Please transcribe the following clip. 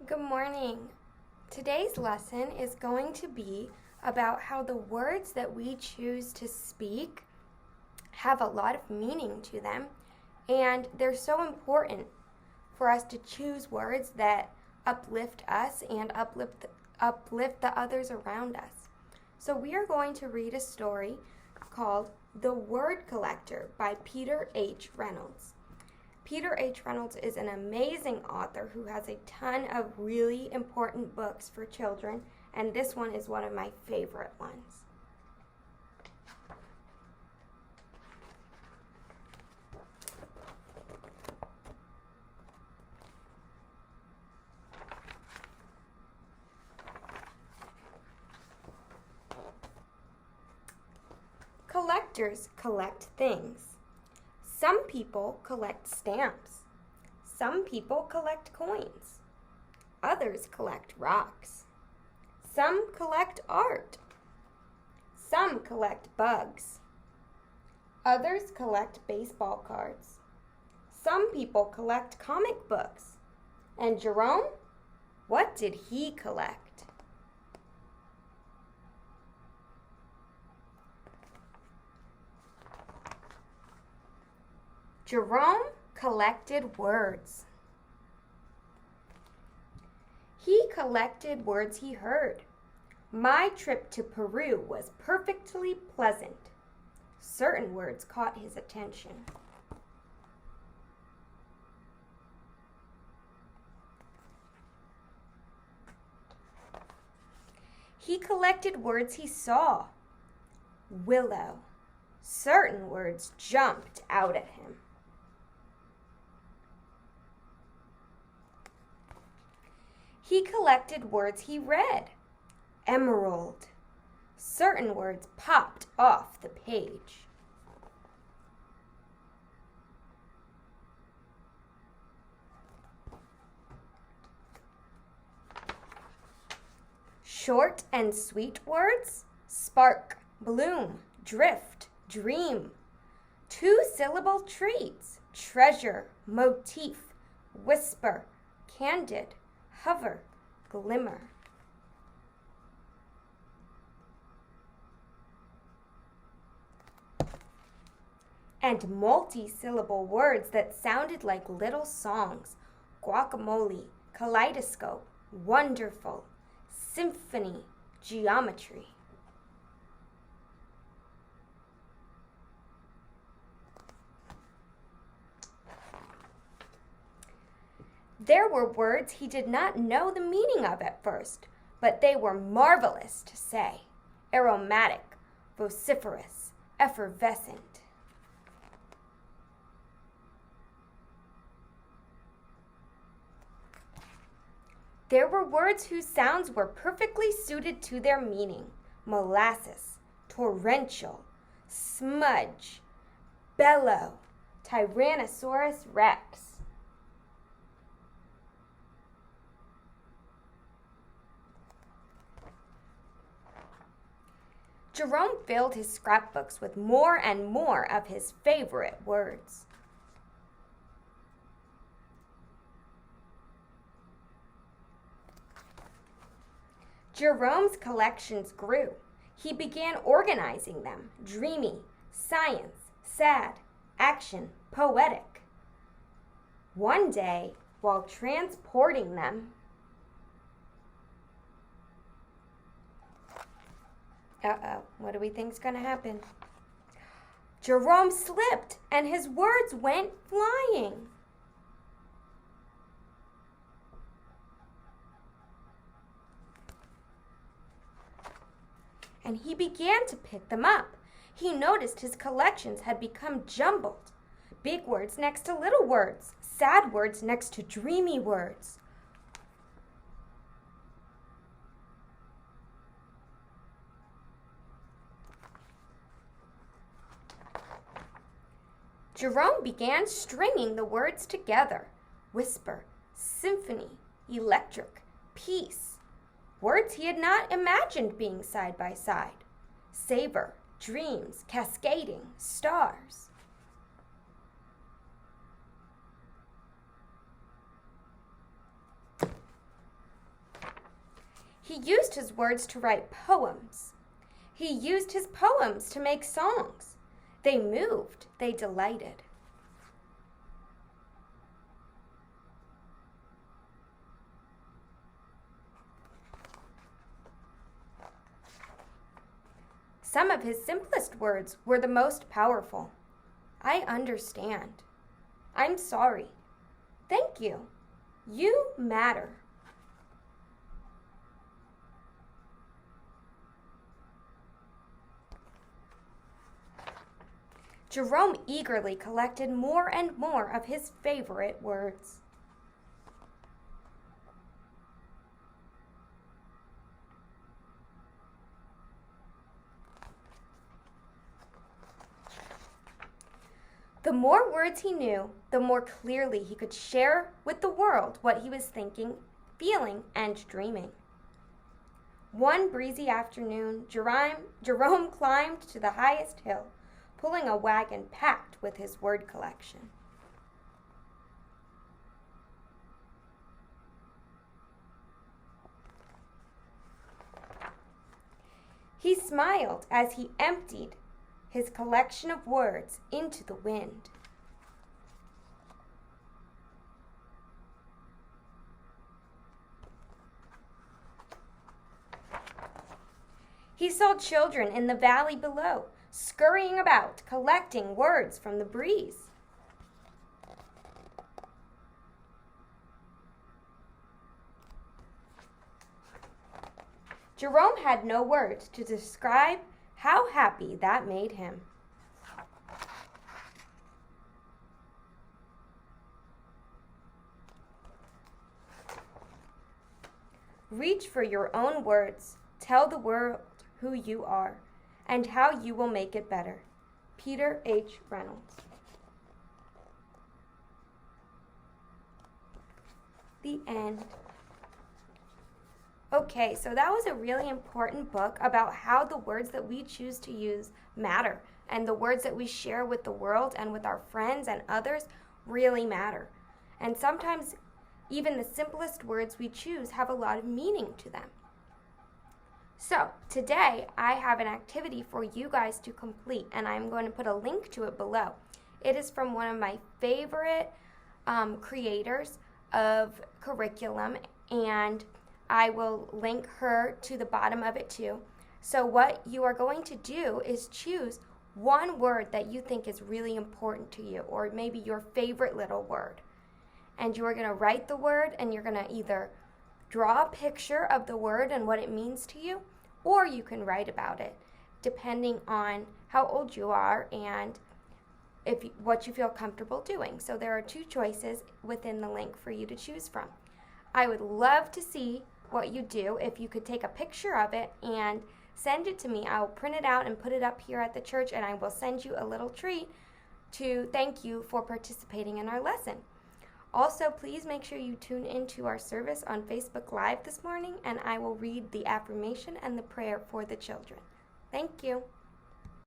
Good morning. Today's lesson is going to be about how the words that we choose to speak have a lot of meaning to them, and they're so important for us to choose words that uplift us and uplift the others around us. So we are going to read a story called The Word Collector by Peter H. Reynolds. Peter H. Reynolds is an amazing author who has a ton of really important books for children, and this one is one of my favorite ones. Collectors collect things. Some people collect stamps. Some people collect coins. Others collect rocks. Some collect art. Some collect bugs. Others collect baseball cards. Some people collect comic books. And Jerome, what did he collect? Jerome collected words. He collected words he heard. My trip to Peru was perfectly pleasant. Certain words caught his attention. He collected words he saw. Willow. Certain words jumped out at him. He collected words he read. Emerald. Certain words popped off the page. Short and sweet words: spark, bloom, drift, dream. Two-syllable treats: treasure, motif, whisper, candid, hover, glimmer. And multi-syllable words that sounded like little songs: guacamole, kaleidoscope, wonderful, symphony, geometry. There were words he did not know the meaning of at first, but they were marvelous to say: aromatic, vociferous, effervescent. There were words whose sounds were perfectly suited to their meaning: molasses, torrential, smudge, bellow, Tyrannosaurus rex. Jerome filled his scrapbooks with more and more of his favorite words. Jerome's collections grew. He began organizing them: dreamy, science, sad, action, poetic. One day, while transporting them, what do we think's gonna happen? Jerome slipped and his words went flying. And he began to pick them up. He noticed his collections had become jumbled. Big words next to little words, sad words next to dreamy words. Jerome began stringing the words together: whisper, symphony, electric, peace. Words he had not imagined being side by side: savor, dreams, cascading, stars. He used his words to write poems. He used his poems to make songs. They moved, they delighted. Some of his simplest words were the most powerful. I understand. I'm sorry. Thank you. You matter. Jerome eagerly collected more and more of his favorite words. The more words he knew, the more clearly he could share with the world what he was thinking, feeling, and dreaming. One breezy afternoon, Jerome climbed to the highest hill, pulling a wagon packed with his word collection. He smiled as he emptied his collection of words into the wind. He saw children in the valley below, scurrying about, collecting words from the breeze. Jerome had no words to describe how happy that made him. Reach for your own words. Tell the world who you are and how you will make it better. Peter H. Reynolds. The end. Okay, so that was a really important book about how the words that we choose to use matter, and the words that we share with the world and with our friends and others really matter. And sometimes even the simplest words we choose have a lot of meaning to them. So today I have an activity for you guys to complete, and I'm going to put a link to it below. It is from one of my favorite creators of curriculum, and I will link her to the bottom of it too. So what you are going to do is choose one word that you think is really important to you, or maybe your favorite little word. And you are going to write the word, and you're going to either draw a picture of the word and what it means to you, or you can write about it, depending on how old you are and what you feel comfortable doing. So there are two choices within the link for you to choose from. I would love to see what you do. If you could take a picture of it and send it to me, I'll print it out and put it up here at the church, and I will send you a little treat to thank you for participating in our lesson. Also, please make sure you tune into our service on Facebook Live this morning, and I will read the affirmation and the prayer for the children. Thank you.